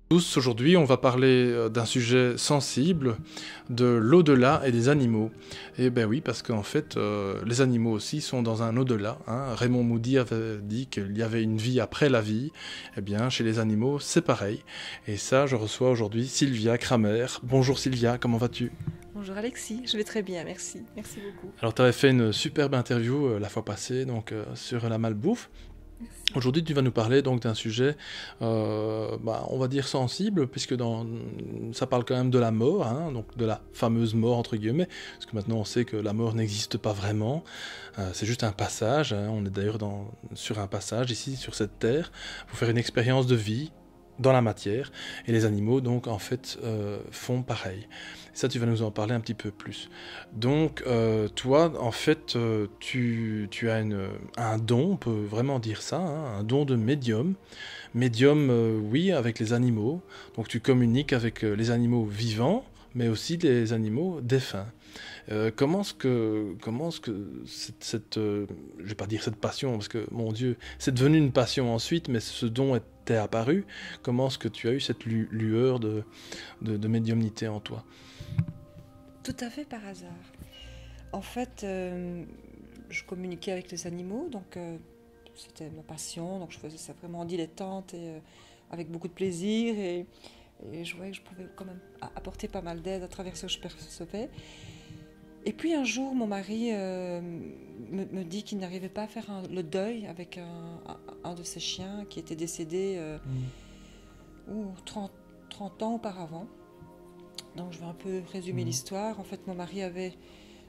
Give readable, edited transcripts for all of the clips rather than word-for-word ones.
Tous, aujourd'hui, on va parler d'un sujet sensible, de l'au-delà et des animaux. Et ben oui, parce qu'en fait, les animaux aussi sont dans un au-delà, hein. Raymond Moody avait dit qu'il y avait une vie après la vie. Eh bien, chez les animaux, c'est pareil. Et ça, je reçois aujourd'hui Sylvia Kramer. Bonjour Sylvia, comment vas-tu? Bonjour Alexis, je vais très bien, merci. Merci beaucoup. Alors, tu avais fait une superbe interview la fois passée, donc sur la malbouffe. Merci. Aujourd'hui, tu vas nous parler donc d'un sujet, on va dire sensible, puisque ça parle quand même de la mort, hein, donc de la fameuse mort entre guillemets, parce que maintenant on sait que la mort n'existe pas vraiment, c'est juste un passage, hein, on est d'ailleurs sur un passage ici, sur cette terre, pour faire une expérience de vie dans la matière, et les animaux donc en fait font pareil. Ça, tu vas nous en parler un petit peu plus. Donc, toi, en fait, tu as un don, on peut vraiment dire ça, hein, un don de médium. Médium, oui, avec les animaux. Donc, tu communiques avec les animaux vivants, mais aussi les animaux défunts. Comment est-ce que je vais pas dire cette passion, parce que, mon Dieu, c'est devenu une passion ensuite, mais ce don était apparu. Comment est-ce que tu as eu cette lueur de médiumnité en toi? Tout à fait par hasard. En fait, je communiquais avec les animaux, donc c'était ma passion, donc je faisais ça vraiment en dilettante et avec beaucoup de plaisir et je voyais que je pouvais quand même apporter pas mal d'aide à travers ce que je percevais. Et puis un jour, mon mari me dit qu'il n'arrivait pas à faire le deuil avec un de ses chiens qui était décédé 30 ans auparavant. Donc je vais un peu résumer l'histoire. En fait, mon mari avait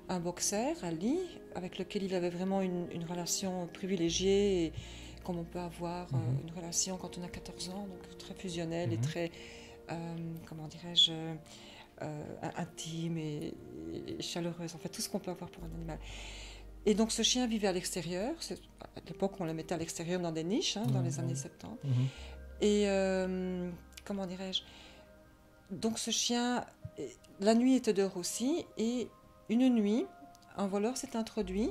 un boxer, Ali, avec lequel il avait vraiment une relation privilégiée, et comme on peut avoir une relation quand on a 14 ans, donc très fusionnelle et très, comment dirais-je, intime et chaleureuse, en fait tout ce qu'on peut avoir pour un animal. Et donc ce chien vivait à l'extérieur, à l'époque on le mettait à l'extérieur dans des niches, hein, dans les années 70. Et comment dirais-je, donc ce chien, la nuit était dehors aussi, et une nuit, un voleur s'est introduit,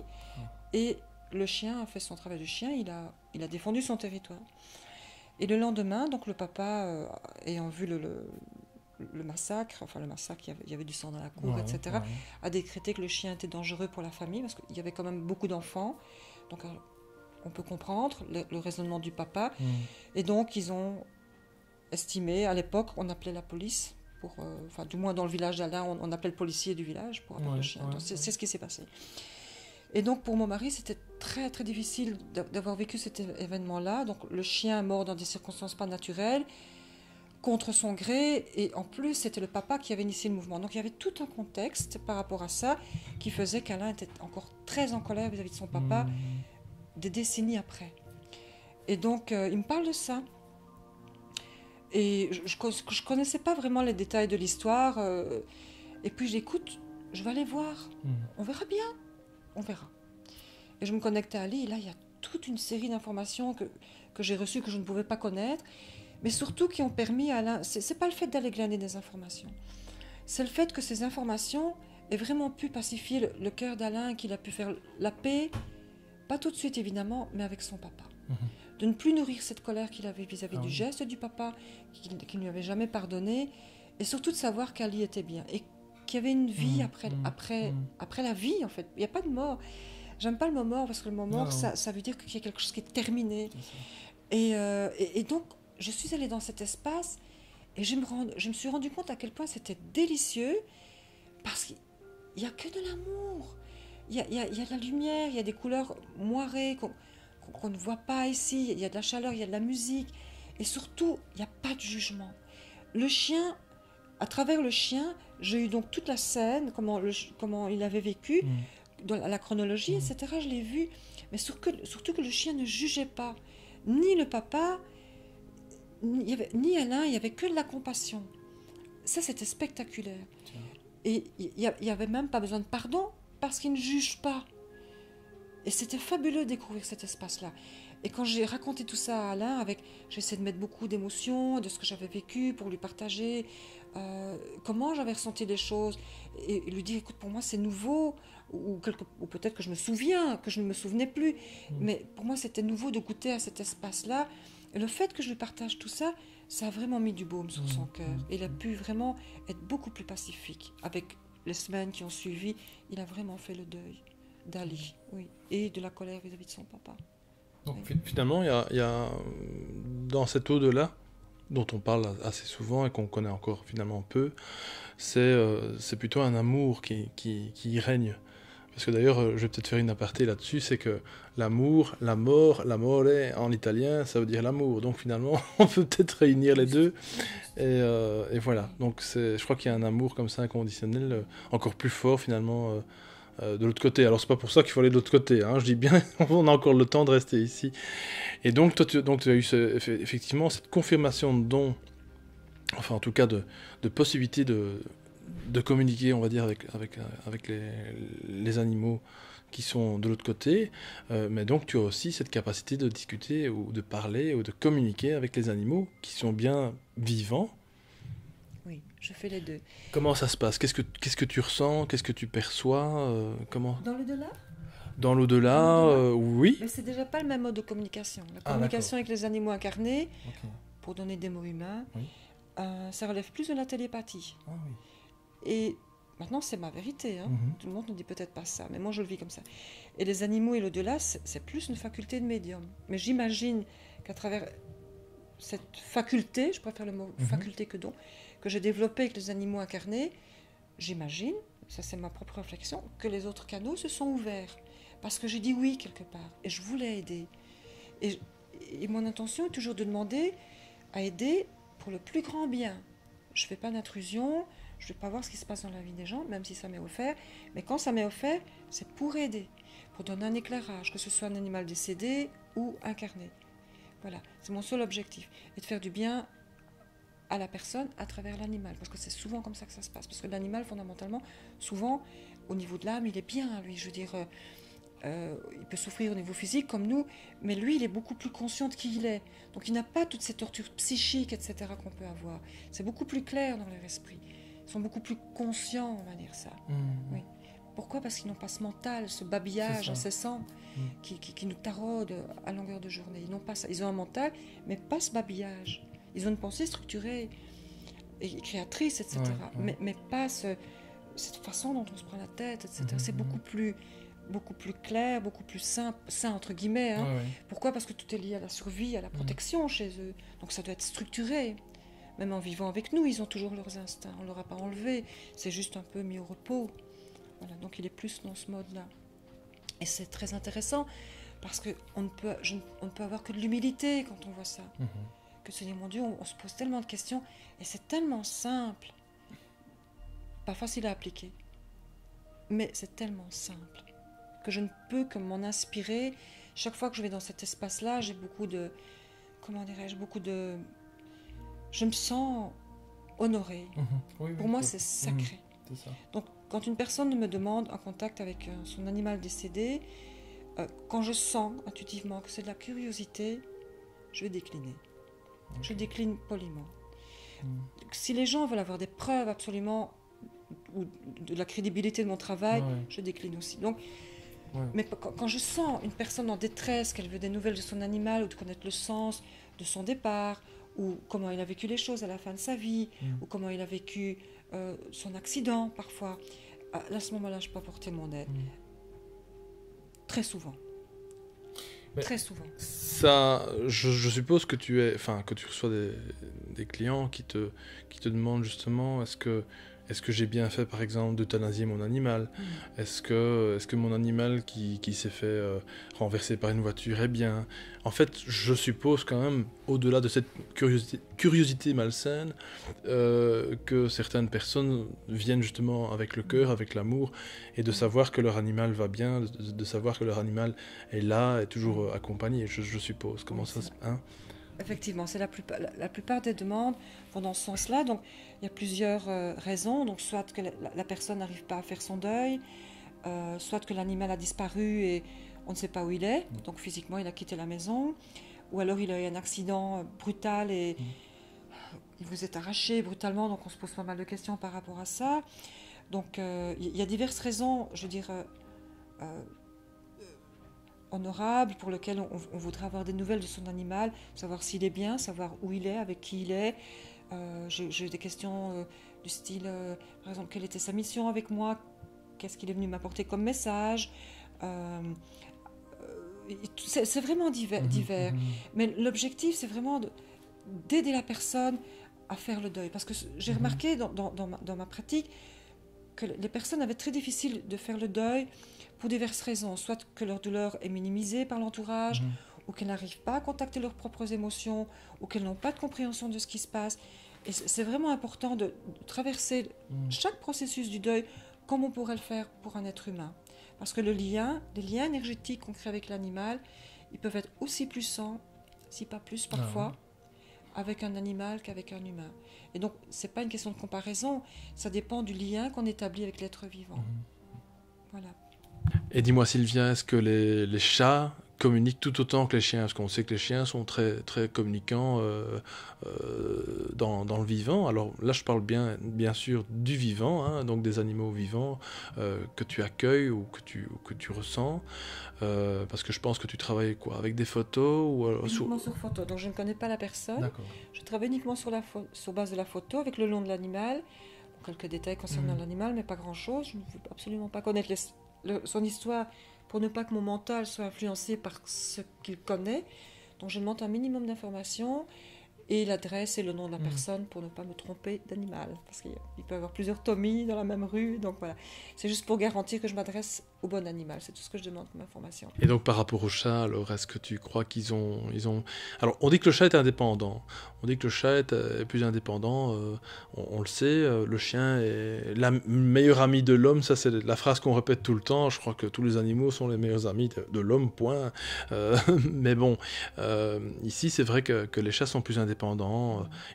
et le chien a fait son travail de chien, il a défendu son territoire. Et le lendemain, donc le papa, ayant vu le massacre, il y avait du sang dans la cour, etc., a décrété que le chien était dangereux pour la famille, parce qu'il y avait quand même beaucoup d'enfants, donc on peut comprendre le raisonnement du papa, et donc ils ont estimé, à l'époque, on appelait la police, du moins dans le village d'Alain, on appelait le policier du village pour avoir le chien. Donc c'est ce qui s'est passé. Et donc pour mon mari, c'était très très difficile d'avoir vécu cet événement-là. Donc le chien mort dans des circonstances pas naturelles, contre son gré, et en plus c'était le papa qui avait initié le mouvement. Donc il y avait tout un contexte par rapport à ça qui faisait qu'Alain était encore très en colère vis-à-vis de son papa des décennies après. Et donc il me parle de ça. Et je ne connaissais pas vraiment les détails de l'histoire. Et puis j'écoute, je vais aller voir. On verra bien, on verra. Et je me connecte à Ali, et là il y a toute une série d'informations que j'ai reçues, que je ne pouvais pas connaître, mais surtout qui ont permis à Alain... C'est pas le fait d'aller glaner des informations, c'est le fait que ces informations aient vraiment pu pacifier le cœur d'Alain, qu'il a pu faire la paix, pas tout de suite évidemment, mais avec son papa. De ne plus nourrir cette colère qu'il avait vis-à-vis du geste du papa, qu'il ne lui avait jamais pardonné, et surtout de savoir qu'Ali était bien, et qu'il y avait une vie après la vie, en fait. Il n'y a pas de mort. J'aime pas le mot mort, parce que le mot mort, ça veut dire qu'il y a quelque chose qui est terminé. Et donc, je suis allée dans cet espace, et je me suis rendu compte à quel point c'était délicieux, parce qu'il n'y a que de l'amour. Il y a de la lumière, il y a des couleurs moirées qu'on ne voit pas ici, il y a de la chaleur, il y a de la musique, et surtout, il n'y a pas de jugement. Le chien, à travers le chien, j'ai eu donc toute la scène, comment il avait vécu, dans la chronologie, etc., je l'ai vu, mais surtout que le chien ne jugeait pas, ni le papa, ni Alain, il n'y avait que de la compassion. Ça, c'était spectaculaire. Et il n'y avait même pas besoin de pardon, parce qu'il ne juge pas. Et c'était fabuleux de découvrir cet espace-là. Et quand j'ai raconté tout ça à Alain, j'essaie de mettre beaucoup d'émotions, de ce que j'avais vécu, pour lui partager comment j'avais ressenti les choses, et lui dire, écoute, pour moi c'est nouveau, ou peut-être que je me souviens, que je ne me souvenais plus, mais pour moi c'était nouveau de goûter à cet espace-là. Et le fait que je lui partage tout ça, ça a vraiment mis du baume sur son cœur. Il a pu vraiment être beaucoup plus pacifique. Avec les semaines qui ont suivi, il a vraiment fait le deuil d'Ali, oui, et de la colère vis-à-vis de son papa. Donc finalement, il y a dans cet au-delà, dont on parle assez souvent et qu'on connaît encore finalement peu, c'est plutôt un amour qui y règne. Parce que d'ailleurs, je vais peut-être faire une aparté là-dessus, c'est que l'amour, l'amore en italien, ça veut dire l'amour. Donc finalement, on peut peut-être réunir les deux. Et voilà. Donc je crois qu'il y a un amour comme ça inconditionnel, encore plus fort finalement de l'autre côté. Alors c'est pas pour ça qu'il faut aller de l'autre côté. Hein. Je dis bien, on a encore le temps de rester ici. Et donc toi, tu as eu effectivement cette confirmation de don, enfin en tout cas de possibilité de communiquer, on va dire, avec les animaux qui sont de l'autre côté, mais donc tu as aussi cette capacité de discuter ou de parler ou de communiquer avec les animaux qui sont bien vivants. Oui, je fais les deux. Comment ça se passe ? Qu'est-ce que tu ressens ? Qu'est-ce que tu perçois ? Comment... Dans l'au-delà ? Dans l'au-delà, oui. Mais c'est déjà pas le même mode de communication. La communication avec les animaux incarnés, pour donner des mots humains, ça relève plus de la télépathie. Ah, oui. Et maintenant, c'est ma vérité. Hein. Tout le monde ne dit peut-être pas ça, mais moi, je le vis comme ça. Et les animaux et l'au-delà, c'est plus une faculté de médium. Mais j'imagine qu'à travers cette faculté, je préfère le mot faculté que don, que j'ai développée avec les animaux incarnés, j'imagine, ça c'est ma propre réflexion, que les autres canaux se sont ouverts. Parce que j'ai dit oui quelque part, et je voulais aider. Et mon intention est toujours de demander à aider pour le plus grand bien. Je ne fais pas d'intrusion, je ne vais pas voir ce qui se passe dans la vie des gens, même si ça m'est offert. Mais quand ça m'est offert, c'est pour aider, pour donner un éclairage, que ce soit un animal décédé ou incarné. Voilà, c'est mon seul objectif. Et de faire du bien à la personne à travers l'animal. Parce que c'est souvent comme ça que ça se passe. Parce que l'animal, fondamentalement, souvent, au niveau de l'âme, il est bien, lui. Je veux dire, il peut souffrir au niveau physique comme nous, mais lui, il est beaucoup plus conscient de qui il est. Donc il n'a pas toutes ces tortures psychiques, etc. qu'on peut avoir. C'est beaucoup plus clair dans leur esprit. Ils sont beaucoup plus conscients, on va dire ça. Oui. Pourquoi ? Parce qu'ils n'ont pas ce mental, ce babillage incessant qui nous taraude à longueur de journée. Ils n'ont pas ça. Ils ont un mental, mais pas ce babillage. Ils ont une pensée structurée et créatrice, etc. Mais pas cette façon dont on se prend la tête, etc. C'est beaucoup plus clair, beaucoup plus sain entre guillemets. Hein. Pourquoi ? Parce que tout est lié à la survie, à la protection chez eux. Donc ça doit être structuré. Même en vivant avec nous, ils ont toujours leurs instincts. On ne leur a pas enlevé. C'est juste un peu mis au repos. Voilà, donc il est plus dans ce mode-là. Et c'est très intéressant parce qu'on ne peut avoir que de l'humilité quand on voit ça. Que se dire, mon Dieu, on se pose tellement de questions et c'est tellement simple. Pas facile à appliquer. Mais c'est tellement simple que je ne peux que m'en inspirer. Chaque fois que je vais dans cet espace-là, j'ai beaucoup de... Comment dirais-je ? Je me sens honorée. Pour moi, c'est sacré. C'est ça. Donc, quand une personne me demande un contact avec son animal décédé, quand je sens intuitivement que c'est de la curiosité, je vais décliner. Je décline poliment. Si les gens veulent avoir des preuves absolument ou de la crédibilité de mon travail, je décline aussi. Donc, mais quand je sens une personne en détresse, qu'elle veut des nouvelles de son animal ou de connaître le sens de son départ, ou comment il a vécu les choses à la fin de sa vie, ou comment il a vécu son accident parfois, à ce moment-là, je peux apporter mon aide. Très souvent. Mais très souvent. Ça, je suppose que que tu reçois des clients qui te demandent justement est-ce que j'ai bien fait, par exemple, d'euthanasier mon animal ? Est-ce que mon animal qui s'est fait renverser par une voiture est bien ? En fait, je suppose quand même, au-delà de cette curiosité malsaine, que certaines personnes viennent justement avec le cœur, avec l'amour, et de savoir que leur animal va bien, de savoir que leur animal est là, est toujours accompagné, je suppose. Comment ça se passe ? Effectivement, c'est la plupart des demandes vont dans ce sens-là. Donc, il y a plusieurs raisons. Donc, soit que la personne n'arrive pas à faire son deuil, soit que l'animal a disparu et on ne sait pas où il est. Donc, physiquement, il a quitté la maison. Ou alors, il a eu un accident brutal et il vous est arraché brutalement. Donc, on se pose pas mal de questions par rapport à ça. Donc, il y a diverses raisons, je veux dire... honorable, pour lequel on voudrait avoir des nouvelles de son animal, savoir s'il est bien, savoir où il est, avec qui il est. J'ai eu des questions du style, par exemple, quelle était sa mission avec moi, qu'est-ce qu'il est venu m'apporter comme message. C'est vraiment divers. Mais l'objectif, c'est vraiment d'aider la personne à faire le deuil. Parce que j'ai remarqué dans ma pratique que les personnes avaient très difficile de faire le deuil pour diverses raisons. Soit que leur douleur est minimisée par l'entourage, ou qu'elles n'arrivent pas à contacter leurs propres émotions, ou qu'elles n'ont pas de compréhension de ce qui se passe. Et c'est vraiment important de traverser chaque processus du deuil comme on pourrait le faire pour un être humain. Parce que les liens énergétiques qu'on crée avec l'animal, ils peuvent être aussi puissants, si pas plus parfois, avec un animal qu'avec un humain. Et donc, ce n'est pas une question de comparaison, ça dépend du lien qu'on établit avec l'être vivant. Voilà. Et dis-moi Sylvia, est-ce que les chats communiquent tout autant que les chiens? Parce qu'on sait que les chiens sont très, très communicants dans le vivant. Alors là, je parle bien sûr du vivant, hein, donc des animaux vivants que tu accueilles ou que tu ressens. Parce que je pense que tu travailles quoi, avec des photos ou uniquement sur photo. Donc je ne connais pas la personne. D'accord. Je travaille uniquement sur base de la photo, avec le nom de l'animal. Quelques détails concernant l'animal, mais pas grand-chose. Je ne veux absolument pas connaître son histoire pour ne pas que mon mental soit influencé par ce qu'il connaît. Donc je demande un minimum d'informations et l'adresse et le nom de la personne pour ne pas me tromper d'animal. Parce qu'il peut y avoir plusieurs Tommy dans la même rue. Donc voilà, c'est juste pour garantir que je m'adresse au bon animal. C'est tout ce que je demande comme information. Et donc par rapport au chat, alors est-ce que tu crois qu'ils ont... Alors on dit que le chat est indépendant. On dit que le chat est plus indépendant. On le sait, le chien est la meilleure amie de l'homme. Ça c'est la phrase qu'on répète tout le temps. Je crois que tous les animaux sont les meilleurs amis de l'homme, point. Mais bon, ici c'est vrai que les chats sont plus indépendants.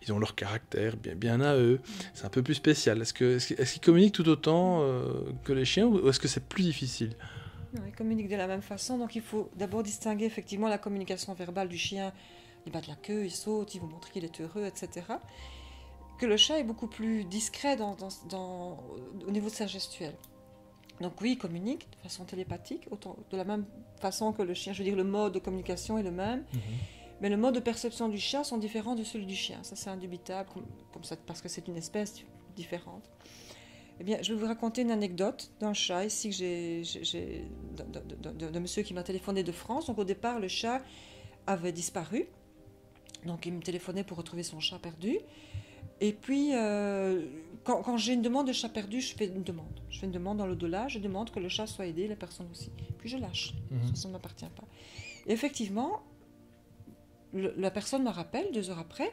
Ils ont leur caractère bien à eux. C'est un peu plus spécial. Est-ce qu'ils communiquent tout autant que les chiens ou est-ce que c'est plus difficile? Non, ils communiquent de la même façon, donc il faut d'abord distinguer effectivement la communication verbale du chien. Il bat de la queue, il saute, il vous montre qu'il est heureux, etc. Que le chat est beaucoup plus discret au niveau de sa gestuelle. Donc oui, il communique de façon télépathique, autant, de la même façon que le chien. Je veux dire, le mode de communication est le même, mais le mode de perception du chat sont différents de celui du chien. Ça, c'est indubitable, comme ça, parce que c'est une espèce différente. Eh bien, je vais vous raconter une anecdote d'un chat ici de monsieur qui m'a téléphoné de France. Donc au départ, le chat avait disparu. Donc il me téléphonait pour retrouver son chat perdu. Et puis, quand j'ai une demande de chat perdu, je fais une demande. Je fais une demande dans l'au-delà, je demande que le chat soit aidé, la personne aussi. Puis je lâche, ça ne m'appartient pas. Et effectivement, la personne me rappelle, 2 heures après,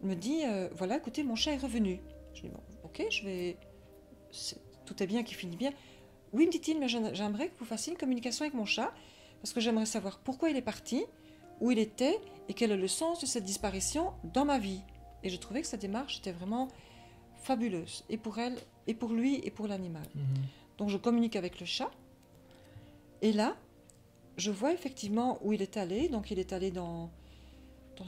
me dit, voilà, écoutez, mon chat est revenu. Je dis, bon, ok, tout est bien qui finit bien. Oui, me dit-il, mais j'aimerais que vous fassiez une communication avec mon chat, parce que j'aimerais savoir pourquoi il est parti, où il était, et quel est le sens de cette disparition dans ma vie. Et je trouvais que sa démarche était vraiment fabuleuse, et pour elle, et pour lui, et pour l'animal. Donc je communique avec le chat, et là, je vois effectivement où il est allé. Donc il est allé dans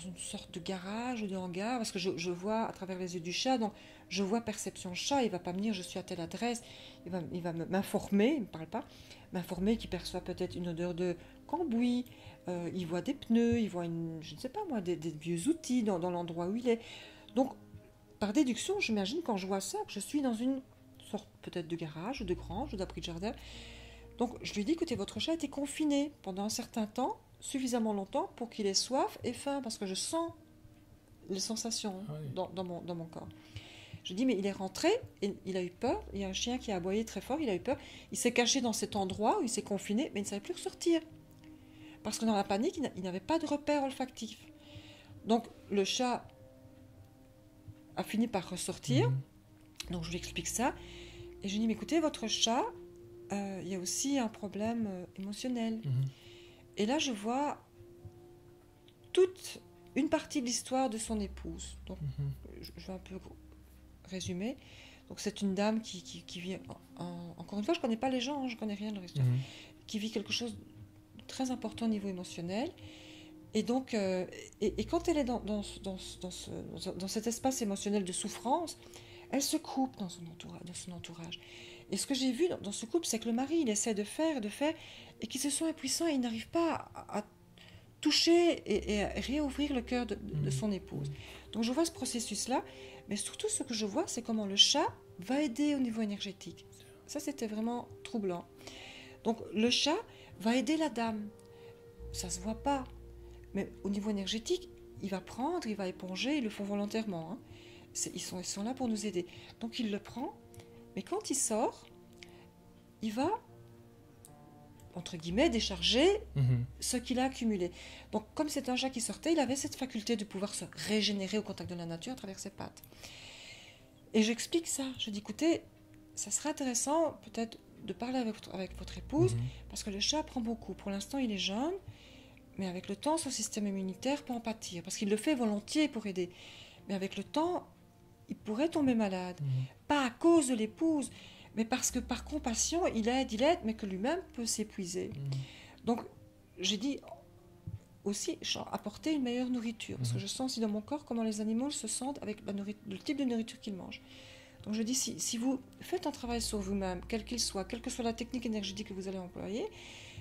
une sorte de garage ou de hangar, parce que je vois à travers les yeux du chat, donc je vois perception chat. Il ne va pas me dire je suis à telle adresse, il va m'informer, il ne me parle pas, m'informer qu'il perçoit peut-être une odeur de cambouis, il voit des pneus, il voit je ne sais pas moi, des vieux outils dans l'endroit où il est. Donc par déduction, j'imagine quand je vois ça, que je suis dans une sorte peut-être de garage ou de grange ou d'abri de jardin. Donc je lui dis, écoutez, votre chat a été confiné pendant un certain temps, suffisamment longtemps pour qu'il ait soif et faim, parce que je sens les sensations dans mon corps. Je dis, mais il est rentré, et il a eu peur, il y a un chien qui a aboyé très fort, il a eu peur, il s'est caché dans cet endroit où il s'est confiné, mais il ne savait plus ressortir. Parce que dans la panique, il n'avait pas de repère olfactif. Donc le chat a fini par ressortir, donc je lui explique ça, et je lui dis, mais écoutez, votre chat, il y a aussi un problème émotionnel. Et là, je vois toute une partie de l'histoire de son épouse. Donc, je vais un peu résumer. Donc, c'est une dame qui vit... encore une fois, je ne connais pas les gens, je ne connais rien de leur histoire. Qui vit quelque chose de très important au niveau émotionnel. Et donc, et quand elle est dans cet espace émotionnel de souffrance, elle se coupe dans son entourage. Et ce que j'ai vu dans ce couple, c'est que le mari, il essaie de faire, et qu'ils se sont impuissants et il n'arrive pas à toucher et à réouvrir le cœur de son épouse. Donc je vois ce processus-là, mais surtout ce que je vois, c'est comment le chat va aider au niveau énergétique. Ça, c'était vraiment troublant. Donc le chat va aider la dame. Ça ne se voit pas, mais au niveau énergétique, il va prendre, il va éponger, ils le font volontairement. Hein. Ils sont là pour nous aider. Donc il le prend, mais quand il sort, il va, entre guillemets, décharger ce qu'il a accumulé. Donc comme c'est un chat qui sortait, il avait cette faculté de pouvoir se régénérer au contact de la nature à travers ses pattes. Et j'explique ça. Je dis, écoutez, ça serait intéressant peut-être de parler avec votre épouse, parce que le chat prend beaucoup. Pour l'instant, il est jeune, mais avec le temps, son système immunitaire peut en pâtir, parce qu'il le fait volontiers pour aider. Mais avec le temps, il pourrait tomber malade. Pas à cause de l'épouse, mais parce que par compassion, il aide, mais que lui-même peut s'épuiser. Donc, j'ai dit aussi apporter une meilleure nourriture, parce que je sens aussi dans mon corps comment les animaux se sentent avec le type de nourriture qu'ils mangent. Donc je dis, si vous faites un travail sur vous-même, quel qu'il soit, quelle que soit la technique énergétique que vous allez employer,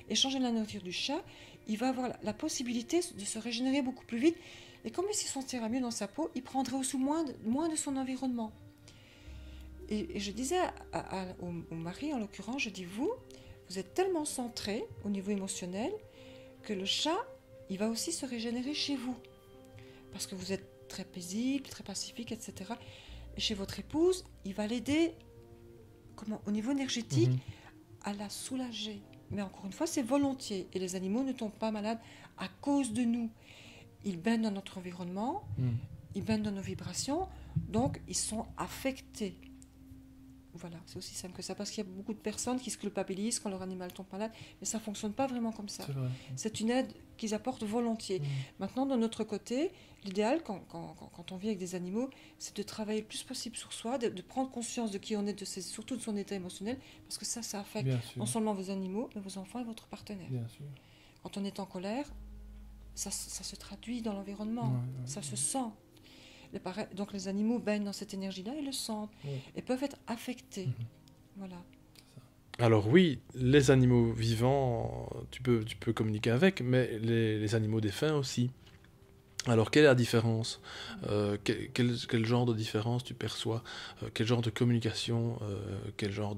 et changer la nourriture du chat, il va avoir la possibilité de se régénérer beaucoup plus vite. Et comme il se sentira mieux dans sa peau, il prendrait aussi moins de son environnement. Et je disais au mari, en l'occurrence, je dis, vous êtes tellement centré au niveau émotionnel que le chat, il va aussi se régénérer chez vous. Parce que vous êtes très paisible, très pacifique, etc. Et chez votre épouse, il va l'aider au niveau énergétique à la soulager. Mais encore une fois, c'est volontiers. Et les animaux ne tombent pas malades à cause de nous. Ils baignent dans notre environnement, ils baignent dans nos vibrations, donc ils sont affectés. Voilà, c'est aussi simple que ça, parce qu'il y a beaucoup de personnes qui se culpabilisent quand leur animal tombe malade, mais ça ne fonctionne pas vraiment comme ça. C'est une aide qu'ils apportent volontiers. Maintenant, de notre côté, l'idéal, quand on vit avec des animaux, c'est de travailler le plus possible sur soi, de prendre conscience de qui on est, surtout de son état émotionnel, parce que ça affecte non seulement vos animaux, mais vos enfants et votre partenaire. Quand on est en colère, ça se traduit dans l'environnement, ça se sent. Donc les animaux baignent dans cette énergie-là et le sentent, et peuvent être affectés. Voilà. Alors oui, les animaux vivants, tu peux communiquer avec, mais les animaux défunts aussi. Alors quelle est la différence ? Quel genre de différence tu perçois ? Quel genre de communication, quel genre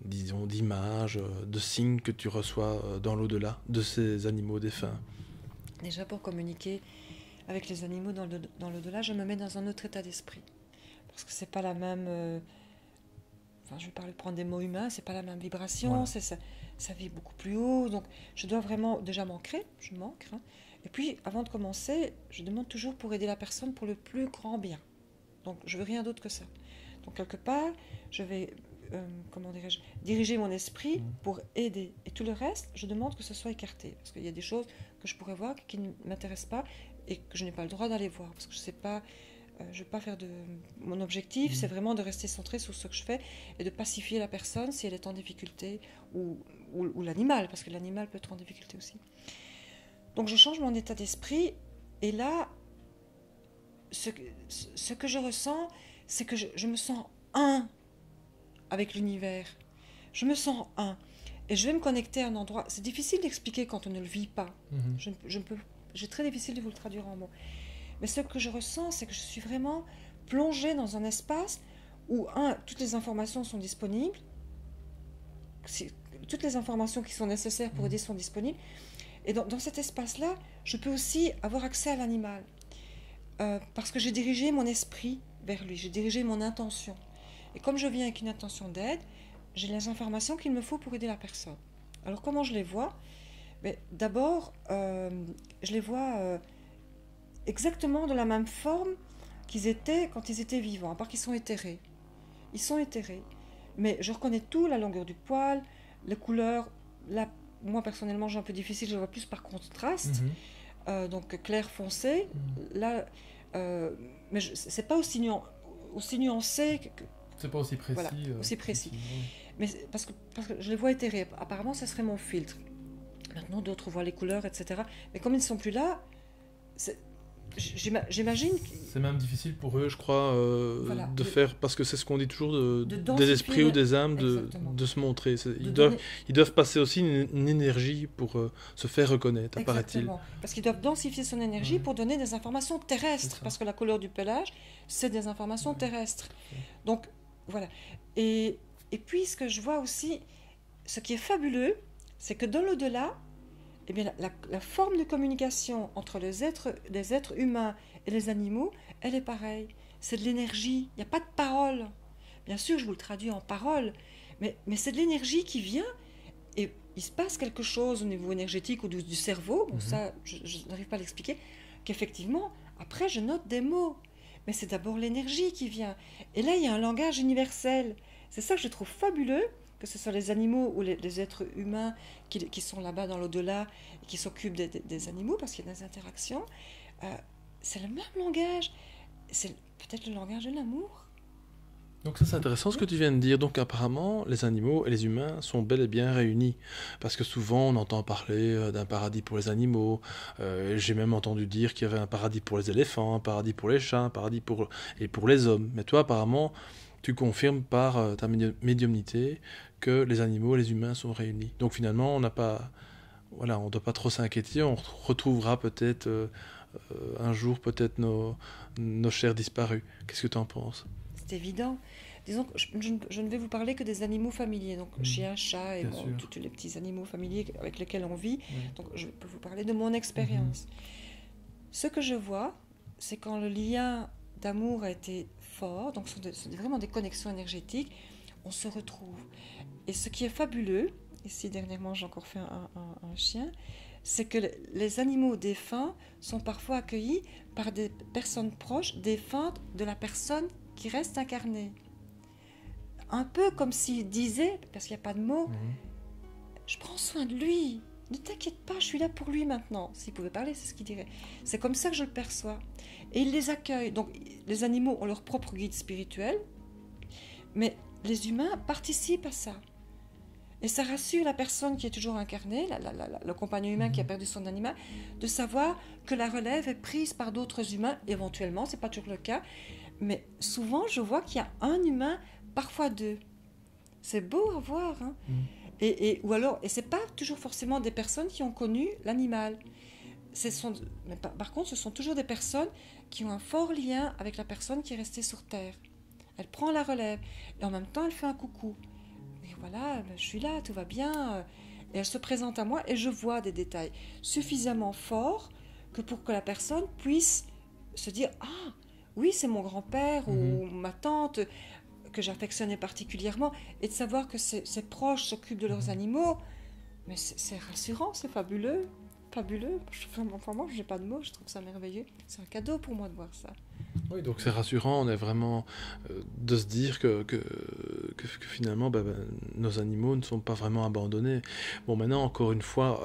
d'image, de signes que tu reçois dans l'au-delà de ces animaux défunts ? Déjà, pour communiquer avec les animaux dans l'au-delà, je me mets dans un autre état d'esprit. Parce que c'est pas la même... je vais prendre des mots humains, c'est pas la même vibration, ça vit beaucoup plus haut. Donc, je dois vraiment déjà m'ancrer, je m'ancre. Hein. Et puis, avant de commencer, je demande toujours pour aider la personne pour le plus grand bien. Donc, je veux rien d'autre que ça. Donc, quelque part, je vais... diriger mon esprit pour aider. Et tout le reste, je demande que ce soit écarté. Parce qu'il y a des choses que je pourrais voir qui ne m'intéressent pas et que je n'ai pas le droit d'aller voir. Parce que je ne sais pas, je ne veux pas faire de... Mon objectif, c'est vraiment de rester centré sur ce que je fais et de pacifier la personne si elle est en difficulté ou l'animal, parce que l'animal peut être en difficulté aussi. Donc je change mon état d'esprit et là, ce que je ressens, c'est que je me sens un avec l'univers. Je me sens un. Et je vais me connecter à un endroit... C'est difficile d'expliquer quand on ne le vit pas. C'est très difficile de vous le traduire en mots. Mais ce que je ressens, c'est que je suis vraiment plongée dans un espace où, toutes les informations sont disponibles. Toutes les informations qui sont nécessaires pour aider sont disponibles. Et dans cet espace-là, je peux aussi avoir accès à l'animal. Parce que j'ai dirigé mon esprit vers lui. J'ai dirigé mon intention. Et comme je viens avec une intention d'aide, j'ai les informations qu'il me faut pour aider la personne. Alors comment je les vois ? D'abord, je les vois exactement de la même forme qu'ils étaient quand ils étaient vivants, à part qu'ils sont éthérés. Ils sont éthérés. Mais je reconnais tout, la longueur du poil, les couleurs. Là, moi, personnellement, j'ai un peu difficile, je les vois plus par contraste. Donc clair foncé. Là, mais c'est pas aussi nuancé que c'est pas aussi précis. Voilà, aussi précis. Mais parce que je les vois éthérés. Apparemment, ça serait mon filtre. Maintenant, d'autres voient les couleurs, etc. Mais comme ils ne sont plus là, j'imagine... C'est même difficile pour eux, je crois, Voilà, de faire, parce que c'est ce qu'on dit toujours, des densifier esprits ou des âmes, exactement. de se montrer. Ils donner- doivent passer aussi une énergie pour se faire reconnaître, apparaît-il. Exactement. Parce qu'ils doivent densifier son énergie Ouais. pour donner des informations C'est terrestres. ça. Parce que la couleur du pelage, c'est des informations Ouais. terrestres. Ouais. Donc, voilà. Et puis, ce que je vois aussi, ce qui est fabuleux, c'est que dans l'au-delà, eh bien, la forme de communication entre les êtres humains et les animaux, elle est pareille. C'est de l'énergie. Il n'y a pas de parole. Bien sûr, je vous le traduis en parole, mais c'est de l'énergie qui vient et il se passe quelque chose au niveau énergétique ou du cerveau, bon, ça, je n'arrive pas à l'expliquer, qu'effectivement, après, je note des mots. Mais c'est d'abord l'énergie qui vient. Et là, il y a un langage universel. C'est ça que je trouve fabuleux, que ce soit les animaux ou les êtres humains qui sont là-bas dans l'au-delà et qui s'occupent des animaux, parce qu'il y a des interactions. C'est le même langage. C'est peut-être le langage de l'amour. Donc ça, c'est intéressant ce que tu viens de dire. Donc apparemment, les animaux et les humains sont bel et bien réunis. Parce que souvent, on entend parler d'un paradis pour les animaux. J'ai même entendu dire qu'il y avait un paradis pour les éléphants, un paradis pour les chats, un paradis pour les hommes. Mais toi, apparemment, tu confirmes par ta médiumnité que les animaux et les humains sont réunis. Donc finalement, on n'a pas... Voilà, on ne doit pas trop s'inquiéter. On retrouvera peut-être un jour peut-être nos chers disparus. Qu'est-ce que tu en penses ? C'est évident. Disons que je ne vais vous parler que des animaux familiers, donc chien, chat et tous les petits animaux familiers avec lesquels on vit. Donc je peux vous parler de mon expérience. Ce que je vois, c'est quand le lien d'amour a été fort, donc ce sont vraiment des connexions énergétiques, on se retrouve. Et ce qui est fabuleux, ici dernièrement j'ai encore fait un chien, c'est que les animaux défunts sont parfois accueillis par des personnes proches défuntes de la personne qui reste incarnée. Un peu comme s'il disait, parce qu'il n'y a pas de mots, je prends soin de lui, ne t'inquiète pas, je suis là pour lui maintenant. S'il pouvait parler, c'est ce qu'il dirait. C'est comme ça que je le perçois. Et il les accueille. Donc les animaux ont leur propre guide spirituel, mais les humains participent à ça. Et ça rassure la personne qui est toujours incarnée, le compagnon humain qui a perdu son animal, de savoir que la relève est prise par d'autres humains, éventuellement, ce n'est pas toujours le cas, mais souvent je vois qu'il y a un humain, parfois deux. C'est beau à voir, hein. Et ce n'est pas toujours forcément des personnes qui ont connu l'animal. Mais par contre, ce sont toujours des personnes qui ont un fort lien avec la personne qui est restée sur Terre. Elle prend la relève, et en même temps elle fait un coucou. Et voilà, je suis là, tout va bien. Et elle se présente à moi et je vois des détails suffisamment forts pour que la personne puisse se dire « Ah, oui, c'est mon grand-père ou ma tante que j'affectionnais particulièrement. » Et de savoir que ses proches s'occupent de leurs animaux. Mais c'est rassurant, c'est fabuleux. Fabuleux. Moi, je n'ai pas de mots, je trouve ça merveilleux. C'est un cadeau pour moi de voir ça. Oui, donc c'est rassurant, on est vraiment de se dire que finalement nos animaux ne sont pas vraiment abandonnés. Bon, maintenant, encore une fois,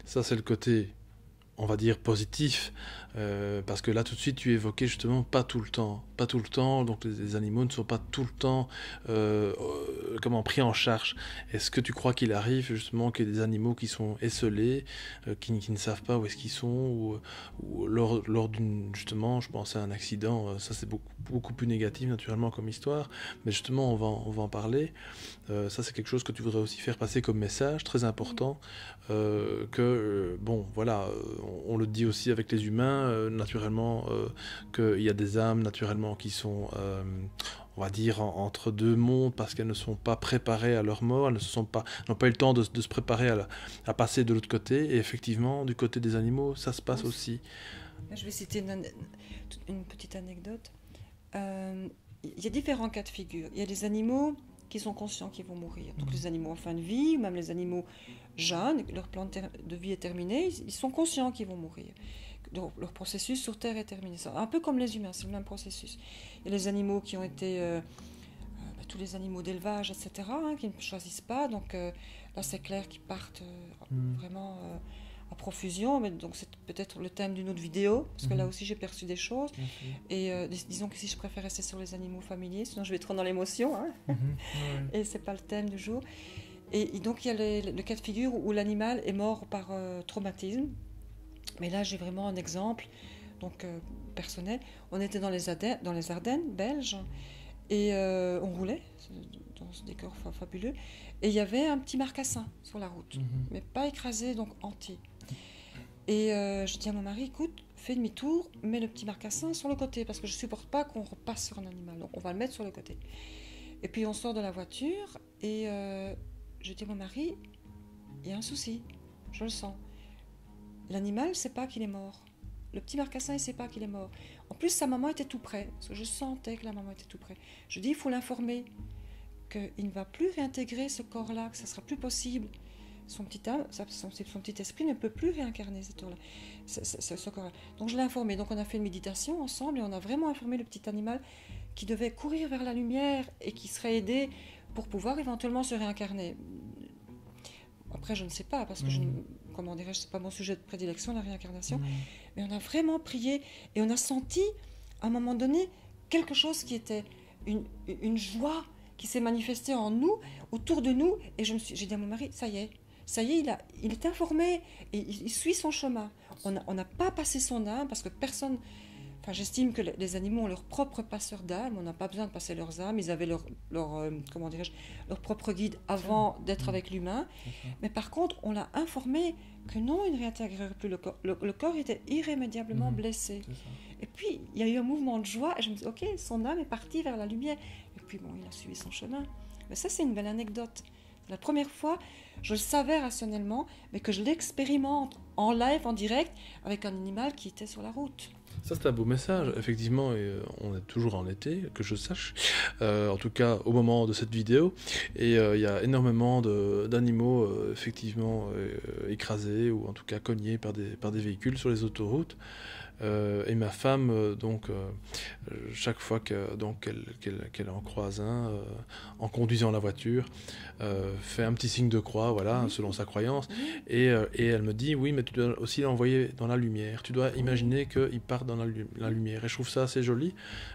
ça c'est le côté, on va dire, positif, parce que là tout de suite tu évoquais justement pas tout le temps, donc les animaux ne sont pas tout le temps pris en charge. Est-ce que tu crois qu'il arrive justement qu'il y ait des animaux qui sont esseulés, qui ne savent pas où est-ce qu'ils sont, ou lors d'une, justement, je pense à un accident, ça c'est beaucoup plus négatif naturellement comme histoire, mais justement on va en parler. Ça c'est quelque chose que tu voudrais aussi faire passer comme message très important, bon voilà, on le dit aussi avec les humains, naturellement, qu'il y a des âmes naturellement qui sont on va dire entre deux mondes parce qu'elles ne sont pas préparées à leur mort, elles n'ont pas eu le temps de se préparer à passer de l'autre côté, et effectivement du côté des animaux ça se passe aussi. Je vais citer une petite anecdote. Il y a différents cas de figure. Il y a des animaux qui sont conscients qu'ils vont mourir. Donc les animaux en fin de vie, ou même les animaux jeunes, leur plan de vie est terminé, ils sont conscients qu'ils vont mourir. Donc, leur processus sur Terre est terminé. C'est un peu comme les humains, c'est le même processus. Il y a les animaux qui ont été... tous les animaux d'élevage, etc., qui ne choisissent pas. Donc là, c'est clair qu'ils partent vraiment à profusion. Mais donc, c'est peut-être le thème d'une autre vidéo, parce que là aussi, j'ai perçu des choses. Et disons que si je préfère rester sur les animaux familiers, sinon je vais trop dans l'émotion. Et ce n'est pas le thème du jour. Et donc, il y a le cas de figure où l'animal est mort par traumatisme. Mais là, j'ai vraiment un exemple. donc personnel. On était dans les Ardennes belges, et on roulait dans ce décor fabuleux. Et il y avait un petit marcassin sur la route, mais pas écrasé, donc entier. Et je dis à mon mari, écoute, fais demi-tour, mets le petit marcassin sur le côté, parce que je ne supporte pas qu'on repasse sur un animal, donc on va le mettre sur le côté. Et puis on sort de la voiture, et je dis à mon mari, il y a un souci, je le sens. L'animal ne sait pas qu'il est mort. Le petit marcassin, il ne sait pas qu'il est mort. En plus, sa maman était tout près, parce que je sentais que la maman était tout près. Je dis, il faut l'informer qu'il ne va plus réintégrer ce corps-là, que ça ne sera plus possible. Son petit esprit ne peut plus réincarner ce corps-là. Donc je l'ai informé. Donc on a fait une méditation ensemble et on a vraiment informé le petit animal qui devait courir vers la lumière et qui serait aidé pour pouvoir éventuellement se réincarner. Après, je ne sais pas, parce que comment dirais-je, c'est pas mon sujet de prédilection, la réincarnation. Mais on a vraiment prié et on a senti, à un moment donné, quelque chose qui était une joie qui s'est manifestée en nous, autour de nous. Et j'ai dit à mon mari, ça y est, il est informé et il suit son chemin. On n'a pas passé son âme, parce que personne... Enfin, j'estime que les animaux ont leur propre passeur d'âme, on n'a pas besoin de passer leurs âmes, ils avaient comment dirais-je, leur propre guide avant d'être avec l'humain. Mais par contre, on l'a informé que non, il ne réintégrerait plus le corps. Le corps était irrémédiablement blessé. Et puis, il y a eu un mouvement de joie, et je me dis, ok, son âme est partie vers la lumière. Et puis, bon, il a suivi son chemin. Mais ça, c'est une belle anecdote. La première fois, je le savais rationnellement, mais que je l'expérimente en live, en direct, avec un animal qui était sur la route. Ça, c'est un beau message, effectivement, et on est toujours en été, que je sache, en tout cas au moment de cette vidéo, et il y a énormément d'animaux, effectivement, écrasés, ou en tout cas cognés par des véhicules sur les autoroutes. Et ma femme, chaque fois qu'elle en croise un, en conduisant la voiture, fait un petit signe de croix, voilà, selon sa croyance, et elle me dit, oui, mais tu dois aussi l'envoyer dans la lumière, tu dois imaginer qu'il part dans la lumière, et je trouve ça assez joli.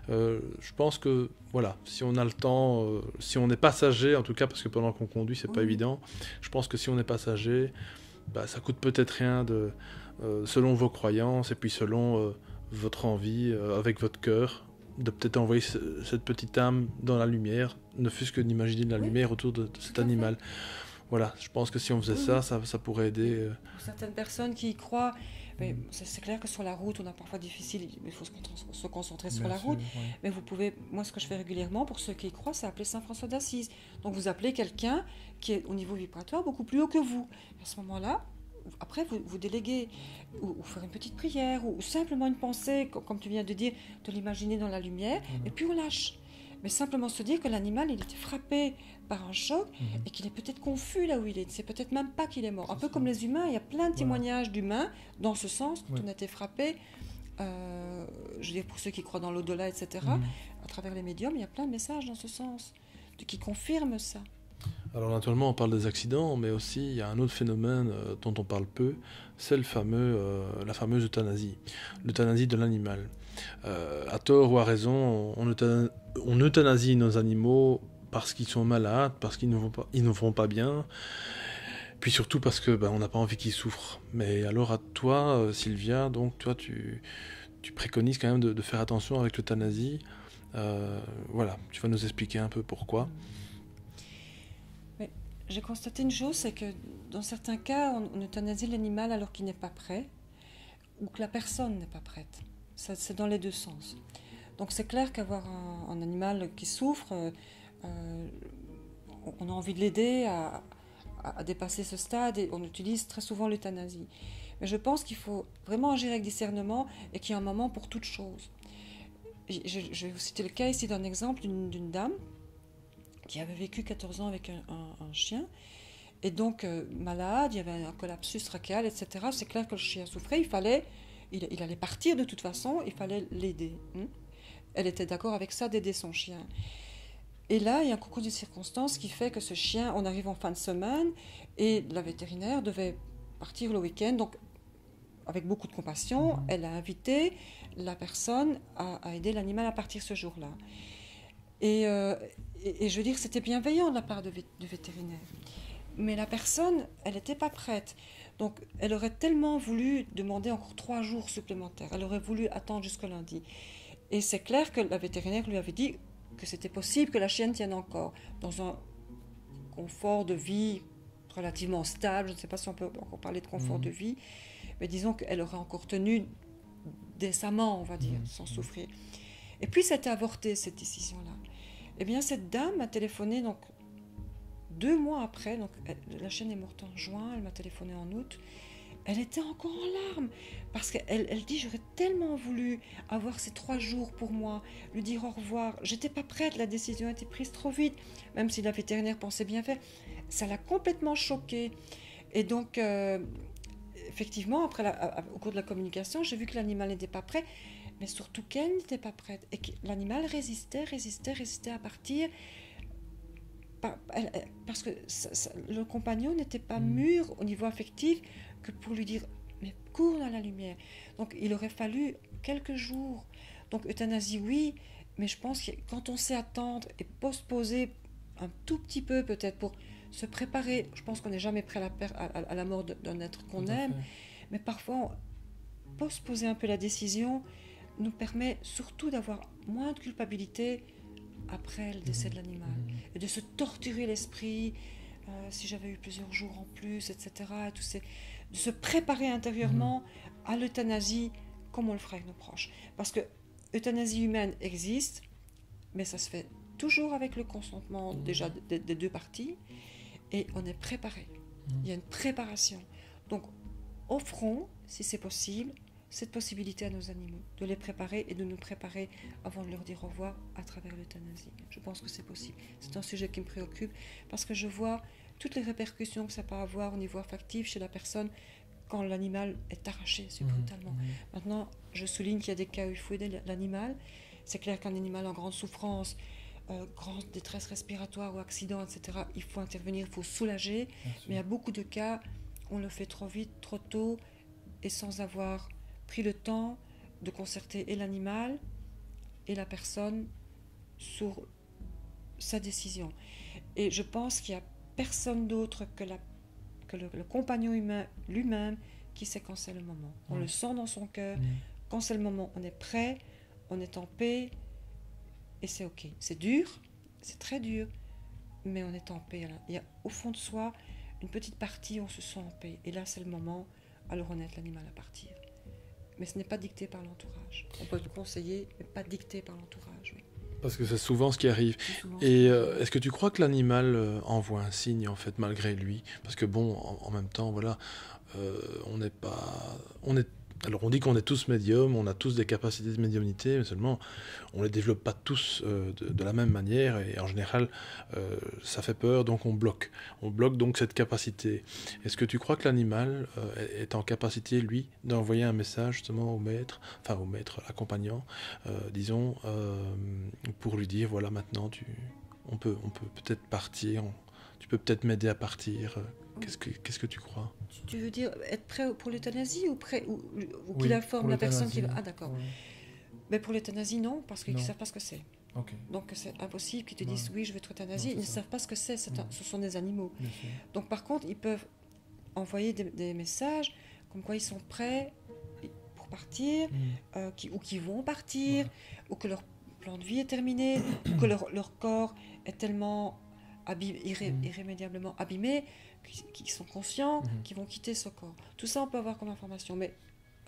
Je pense que, voilà, si on a le temps, si on est passager, en tout cas, parce que pendant qu'on conduit, c'est pas évident, je pense que si on est passager, ça coûte peut-être rien selon vos croyances et puis selon votre envie, avec votre cœur, de peut-être envoyer cette petite âme dans la lumière, ne fût-ce que d'imaginer de la lumière autour de cet animal. Voilà, je pense que si on faisait ça pourrait aider. Pour certaines personnes qui y croient, mais c'est clair que sur la route, on a parfois difficile, il faut se concentrer sur la route. Mais vous pouvez, moi ce que je fais régulièrement pour ceux qui y croient, c'est appeler Saint François d'Assise. Donc vous appelez quelqu'un qui est au niveau vibratoire beaucoup plus haut que vous. À ce moment-là, après, vous déléguez, ou faire une petite prière, ou simplement une pensée, comme tu viens de dire, de l'imaginer dans la lumière, et puis on lâche. Mais simplement se dire que l'animal, il était frappé par un choc, et qu'il est peut-être confus là où il est. C'est peut-être même pas qu'il est mort. Un peu comme les humains, il y a plein de témoignages d'humains, dans ce sens, quand on a été frappé, je veux dire, pour ceux qui croient dans l'au-delà, etc., à travers les médiums, il y a plein de messages dans ce sens, qui confirment ça. Alors naturellement on parle des accidents, mais aussi il y a un autre phénomène dont on parle peu, c'est la fameuse euthanasie, l'euthanasie de l'animal. À tort ou à raison, on euthanasie nos animaux parce qu'ils sont malades, parce qu'ils ne vont pas bien, puis surtout parce que on n'a pas envie qu'ils souffrent. Mais alors à toi, Sylvia, donc toi tu préconises quand même de faire attention avec l'euthanasie. Voilà, tu vas nous expliquer un peu pourquoi. J'ai constaté une chose, c'est que dans certains cas, on euthanasie l'animal alors qu'il n'est pas prêt, ou que la personne n'est pas prête. C'est dans les deux sens. Donc c'est clair qu'avoir un animal qui souffre, on a envie de l'aider à dépasser ce stade, et on utilise très souvent l'euthanasie. Mais je pense qu'il faut vraiment agir avec discernement, et qu'il y a un moment pour toute chose. Je vais vous citer le cas ici d'un exemple d'une dame qui avait vécu 14 ans avec un chien, et donc malade, il y avait un collapsus rachéal, etc. C'est clair que le chien souffrait, il allait partir de toute façon, il fallait l'aider. Elle était d'accord avec ça, d'aider son chien. Et là, il y a un concours de circonstances qui fait que ce chien, on arrive en fin de semaine, et la vétérinaire devait partir le week-end, donc avec beaucoup de compassion, elle a invité la personne à aider l'animal à partir ce jour-là. Et je veux dire, c'était bienveillant de la part du vétérinaire. Mais la personne, elle n'était pas prête. Donc, elle aurait tellement voulu demander encore 3 jours supplémentaires. Elle aurait voulu attendre jusqu'au lundi. Et c'est clair que la vétérinaire lui avait dit que c'était possible que la chienne tienne encore dans un confort de vie relativement stable. Je ne sais pas si on peut encore parler de confort de vie, mais disons qu'elle aurait encore tenu décemment, on va dire, sans souffrir. Et puis, c'était avorté, cette décision-là. Eh bien, cette dame m'a téléphoné, donc, 2 mois après, donc, la chienne est morte en juin, elle m'a téléphoné en août. Elle était encore en larmes, parce qu'elle dit, j'aurais tellement voulu avoir ces 3 jours pour moi, lui dire au revoir. J'étais pas prête, la décision a été prise trop vite, même si la vétérinaire pensait bien faire. Ça l'a complètement choquée. Et donc, effectivement, au cours de la communication, j'ai vu que l'animal n'était pas prêt, mais surtout qu'elle n'était pas prête. Et que l'animal résistait à partir, parce que le compagnon n'était pas mûr au niveau affectif que pour lui dire « mais cours dans la lumière ». Donc, il aurait fallu quelques jours. Donc, euthanasie, oui, mais je pense que quand on sait attendre et postposer un tout petit peu peut-être pour se préparer, je pense qu'on n'est jamais prêt à la mort d'un être qu'on aime, mais parfois, postposer un peu la décision nous permet surtout d'avoir moins de culpabilité après le décès de l'animal, et de se torturer l'esprit, si j'avais eu plusieurs jours en plus, etc., de se préparer intérieurement à l'euthanasie comme on le ferait avec nos proches. Parce que l'euthanasie humaine existe, mais ça se fait toujours avec le consentement déjà des 2 parties, et on est préparé. Il y a une préparation. Donc, offrons, si c'est possible, cette possibilité à nos animaux, de les préparer et de nous préparer avant de leur dire au revoir à travers l'euthanasie. Je pense que c'est possible. C'est un sujet qui me préoccupe parce que je vois toutes les répercussions que ça peut avoir au niveau affectif chez la personne quand l'animal est arraché si brutalement. Maintenant, je souligne qu'il y a des cas où il faut aider l'animal. C'est clair qu'un animal en grande souffrance, grande détresse respiratoire ou accident, etc., il faut intervenir, il faut soulager. Mais il y a beaucoup de cas, on le fait trop vite, trop tôt et sans avoir pris le temps de concerter et l'animal et la personne sur sa décision. Et je pense qu'il n'y a personne d'autre que le compagnon humain lui-même qui sait quand c'est le moment. On le sent dans son cœur. Quand c'est le moment, on est prêt, on est en paix et c'est ok. C'est dur, c'est très dur, mais on est en paix. Il y a au fond de soi une petite partie où on se sent en paix. Et là, c'est le moment, alors on aide l'animal à partir. Mais ce n'est pas dicté par l'entourage. On peut le conseiller, mais pas dicté par l'entourage. Oui. Parce que c'est souvent ce qui arrive. Et est-ce que tu crois que l'animal envoie un signe, en fait, malgré lui? Parce que bon, en même temps, voilà, on n'est pas... Alors on dit qu'on est tous médiums, on a tous des capacités de médiumnité, mais seulement on ne les développe pas tous de la même manière, et en général ça fait peur, donc on bloque. On bloque donc cette capacité. Est-ce que tu crois que l'animal est en capacité, lui, d'envoyer un message justement au maître, l'accompagnant, disons, pour lui dire, voilà, maintenant on peut peut-être partir, tu peux peut-être m'aider à partir. Qu'est-ce que tu crois? Tu veux dire être prêt pour l'euthanasie ou qu'il informe la personne qui va... Ah d'accord. Oui. Mais pour l'euthanasie, non, parce qu'ils ne savent pas ce que c'est. Okay. Donc c'est impossible qu'ils te disent oui, je veux être euthanasié. Ils ne savent pas ce que c'est, ce sont des animaux. Donc par contre, ils peuvent envoyer des messages comme quoi ils sont prêts pour partir, ou qu'ils vont partir, ou que leur plan de vie est terminé, ou que leur corps est tellement irrémédiablement abîmé, qui sont conscients, qui vont quitter ce corps. Tout ça, on peut avoir comme information. Mais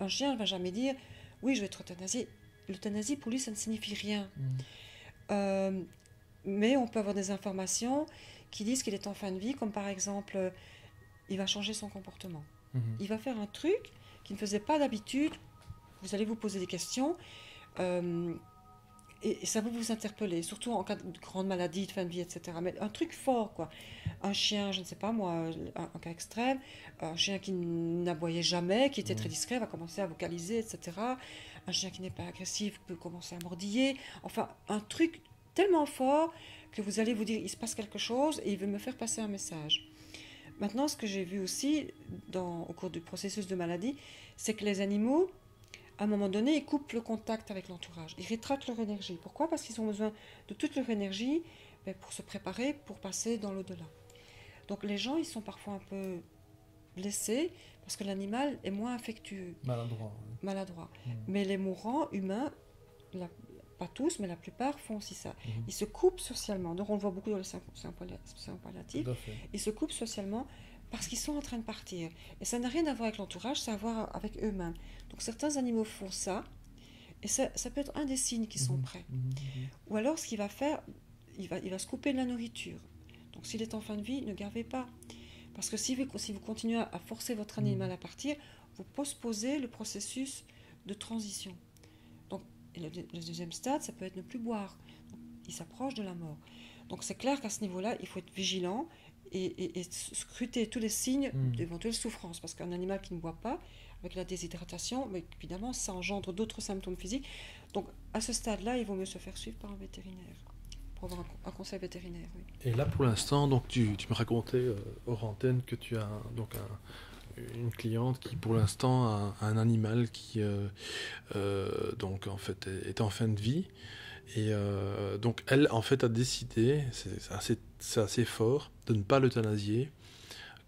un chien ne va jamais dire « oui, je vais être euthanasié ». L'euthanasie, pour lui, ça ne signifie rien. Mais on peut avoir des informations qui disent qu'il est en fin de vie, comme par exemple, il va changer son comportement. Il va faire un truc qu'il ne faisait pas d'habitude. Vous allez vous poser des questions. Et ça va vous interpeller, surtout en cas de grande maladie, de fin de vie, etc. Mais un truc fort, quoi. Un chien, je ne sais pas moi, un cas extrême, un chien qui n'aboyait jamais, qui était très discret, va commencer à vocaliser, etc. Un chien qui n'est pas agressif peut commencer à mordiller. Enfin, un truc tellement fort que vous allez vous dire, il se passe quelque chose et il veut me faire passer un message. Maintenant, ce que j'ai vu aussi au cours du processus de maladie, c'est que les animaux, à un moment donné, ils coupent le contact avec l'entourage. Ils rétractent leur énergie. Pourquoi? Parce qu'ils ont besoin de toute leur énergie pour se préparer, pour passer dans l'au-delà. Donc les gens, ils sont parfois un peu blessés, parce que l'animal est moins affectueux. Maladroit. Mais les mourants humains, pas tous, mais la plupart font aussi ça. Ils se coupent socialement. Donc on le voit beaucoup dans les soins palliatifs. Ils se coupent socialement parce qu'ils sont en train de partir. Et ça n'a rien à voir avec l'entourage, ça a à voir avec eux-mêmes. Donc certains animaux font ça, et ça peut être un des signes qu'ils sont prêts. Ou alors ce qu'il va faire, il va se couper de la nourriture. Donc s'il est en fin de vie, ne gardez pas. Parce que si vous continuez à forcer votre animal à partir, vous postposez le processus de transition. Donc le deuxième stade, ça peut être ne plus boire. Donc, il s'approche de la mort. Donc c'est clair qu'à ce niveau-là, il faut être vigilant et scruter tous les signes d'éventuelle souffrance. Parce qu'un animal qui ne boit pas, avec la déshydratation, mais évidemment, ça engendre d'autres symptômes physiques. Donc à ce stade-là, il vaut mieux se faire suivre par un vétérinaire. Pour avoir un conseil vétérinaire, oui. Et là, pour l'instant, donc tu me racontais hors antenne que tu as une cliente qui, pour l'instant, a un animal qui, donc en fait, est en fin de vie. Et donc, elle, en fait, a décidé, c'est assez fort, de ne pas l'euthanasier,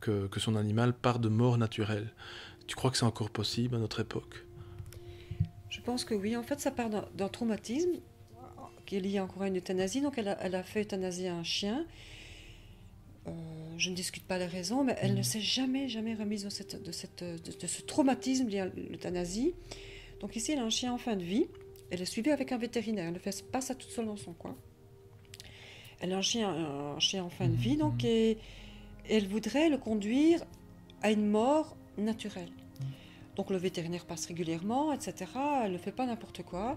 que son animal part de mort naturelle. Tu crois que c'est encore possible à notre époque ? Je pense que oui. En fait, ça part d'un traumatisme qui est lié encore à une euthanasie. Donc elle a fait euthanasier un chien. Je ne discute pas les raisons, mais elle ne s'est jamais remise de ce traumatisme lié à l'euthanasie. Donc ici, elle a un chien en fin de vie. Elle est suivie avec un vétérinaire. Elle ne fait pas ça toute seule dans son coin. Elle a un chien en fin de vie, donc, et elle voudrait le conduire à une mort naturelle. Donc le vétérinaire passe régulièrement, etc. Elle ne fait pas n'importe quoi.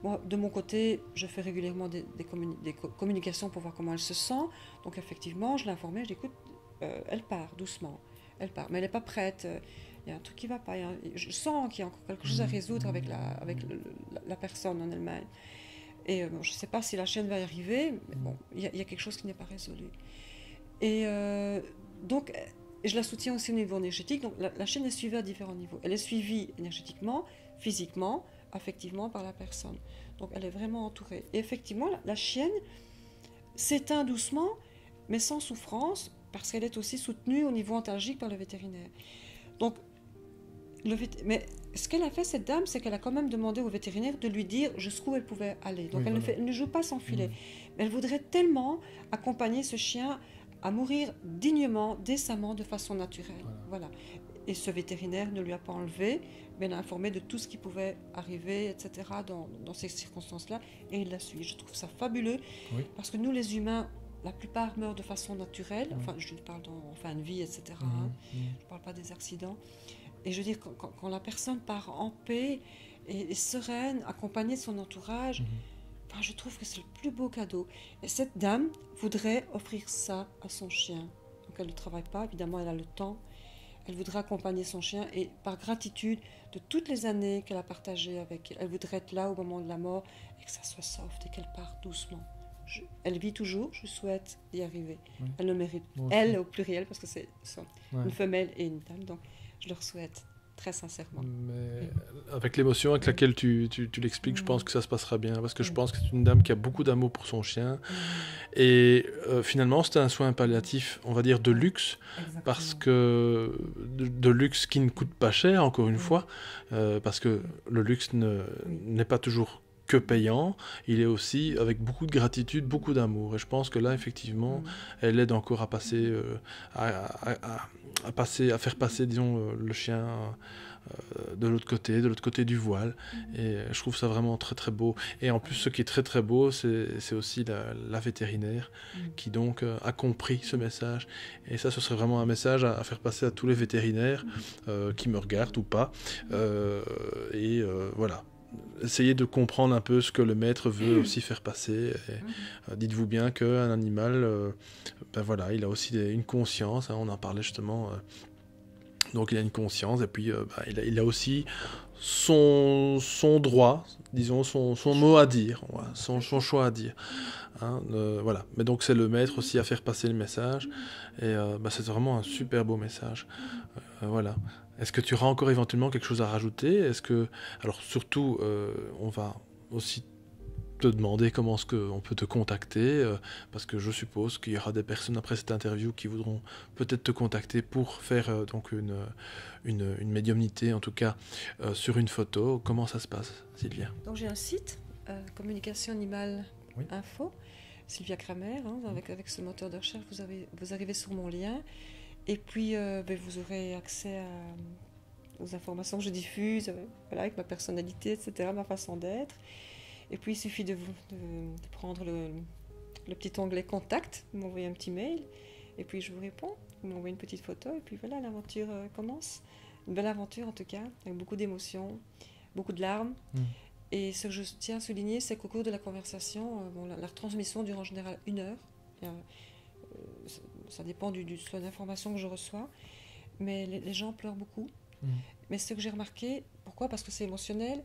Moi, de mon côté, je fais régulièrement des communications pour voir comment elle se sent. Donc effectivement, je l'informais, je dis écoute, elle part doucement. Elle part, mais elle n'est pas prête. Il y a un truc qui ne va pas. Je sens qu'il y a encore quelque chose à résoudre avec la personne en elle-même. Et je ne sais pas si la chienne va y arriver, mais bon, il y a quelque chose qui n'est pas résolu. Et donc... je la soutiens aussi au niveau énergétique. Donc la chienne est suivie à différents niveaux. Elle est suivie énergétiquement, physiquement, affectivement par la personne. Donc elle est vraiment entourée. Et effectivement, la chienne s'éteint doucement, mais sans souffrance, parce qu'elle est aussi soutenue au niveau antalgique par le vétérinaire. Donc, mais ce qu'elle a fait, cette dame, c'est qu'elle a quand même demandé au vétérinaire de lui dire jusqu'où elle pouvait aller. Donc elle ne joue pas sans filet. Mais elle voudrait tellement accompagner ce chien à mourir dignement, décemment, de façon naturelle. Voilà. Et ce vétérinaire ne lui a pas enlevé, mais l'a informé de tout ce qui pouvait arriver, etc., dans ces circonstances-là, et il la suit. Je trouve ça fabuleux, parce que nous, les humains, la plupart meurent de façon naturelle, enfin, je parle en fin de vie, etc., je ne parle pas des accidents. Et je veux dire, quand la personne part en paix et sereine, accompagnée de son entourage, enfin, je trouve que c'est le plus beau cadeau. Et cette dame voudrait offrir ça à son chien. Donc elle ne travaille pas, évidemment, elle a le temps. Elle voudrait accompagner son chien et par gratitude de toutes les années qu'elle a partagées avec elle voudrait être là au moment de la mort et que ça soit soft et qu'elle parte doucement. Elle vit toujours, je souhaite y arriver. Elle le mérite. Elle au pluriel, parce que c'est une femelle et une dame, donc je leur souhaite. Très sincèrement. Mais avec l'émotion avec laquelle tu l'expliques, je pense que ça se passera bien, parce que je pense que c'est une dame qui a beaucoup d'amour pour son chien. Et finalement, c'était un soin palliatif, on va dire, de luxe, parce que de luxe qui ne coûte pas cher, encore une fois, parce que le luxe n'est pas toujours que payant, il est aussi avec beaucoup de gratitude, beaucoup d'amour. Et je pense que là, effectivement, elle aide encore à passer, à faire passer, disons, le chien de l'autre côté du voile. Et je trouve ça vraiment très très beau. Et en plus, ce qui est très très beau, c'est aussi la vétérinaire qui donc a compris ce message. Et ça, ce serait vraiment un message à faire passer à tous les vétérinaires qui me regardent ou pas. Voilà. Essayez de comprendre un peu ce que le maître veut aussi faire passer. Et, dites-vous bien qu'un animal, voilà, il a aussi une conscience. On en parlait justement. Donc il a une conscience et puis il a aussi son droit, disons, son mot à dire, voilà, son choix à dire. Voilà. Mais donc c'est le maître aussi à faire passer le message. Et c'est vraiment un super beau message. Voilà. Est-ce que tu auras encore éventuellement quelque chose à rajouter ? Alors surtout, on va aussi te demander comment est-ce qu'on peut te contacter, parce que je suppose qu'il y aura des personnes après cette interview qui voudront peut-être te contacter pour faire donc une médiumnité, en tout cas sur une photo. Comment ça se passe, Sylvia? Donc j'ai un site, Communication Animale Info, Sylvia Kramer, hein, avec ce moteur de recherche, vous arrivez sur mon lien, et puis vous aurez accès aux informations que je diffuse, voilà, avec ma personnalité, etc., ma façon d'être. Et puis il suffit de prendre le petit onglet Contact, vous m'envoyez un petit mail, et puis je vous réponds, vous m'envoyez une petite photo, et puis voilà, l'aventure commence. Une belle aventure en tout cas, avec beaucoup d'émotions, beaucoup de larmes. Et ce que je tiens à souligner, c'est qu'au cours de la conversation, la retransmission dure en général 1 heure. Ça dépend du soit d'informations que je reçois, mais les gens pleurent beaucoup. Mais ce que j'ai remarqué, pourquoi? Parce que c'est émotionnel,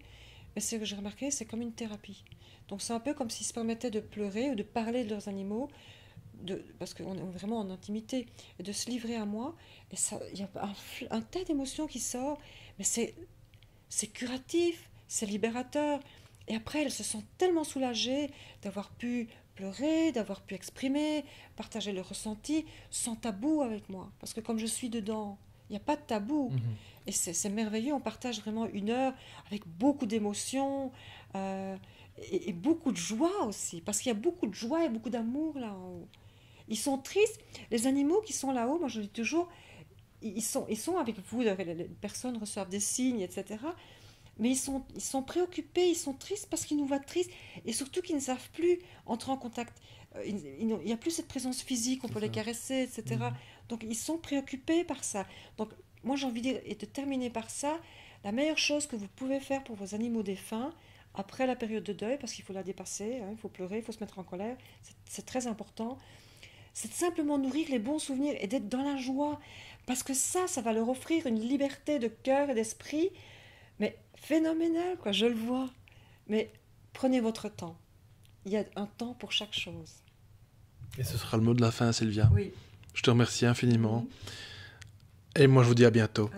mais ce que j'ai remarqué, c'est comme une thérapie. Donc c'est un peu comme s'ils se permettaient de pleurer ou de parler de leurs animaux, parce qu'on est vraiment en intimité, et de se livrer à moi. Et il y a un tas d'émotions qui sort, mais c'est curatif, c'est libérateur. Et après, elles se sentent tellement soulagées d'avoir pu pleurer, d'avoir pu exprimer, partager le ressenti, sans tabou avec moi. Parce que comme je suis dedans, il n'y a pas de tabou. Et c'est merveilleux, on partage vraiment 1 heure avec beaucoup d'émotions et beaucoup de joie aussi. Parce qu'il y a beaucoup de joie et beaucoup d'amour là en haut. Ils sont tristes. Les animaux qui sont là-haut, moi je dis toujours, ils sont avec vous, les personnes reçoivent des signes, etc. Mais ils sont préoccupés, ils sont tristes parce qu'ils nous voient tristes et surtout qu'ils ne savent plus entrer en contact. Il n'y a plus cette présence physique, on peut les caresser, etc. Donc ils sont préoccupés par ça. Donc moi j'ai envie de dire, et de terminer par ça, la meilleure chose que vous pouvez faire pour vos animaux défunts, après la période de deuil, parce qu'il faut la dépasser, hein, il faut pleurer, il faut se mettre en colère, c'est très important, c'est de simplement nourrir les bons souvenirs et d'être dans la joie. Parce que ça va leur offrir une liberté de cœur et d'esprit, mais phénoménale, quoi, je le vois. Mais prenez votre temps. Il y a un temps pour chaque chose. Et ce sera le mot de la fin, Sylvia. Oui. Je te remercie infiniment. Et moi, je vous dis à bientôt.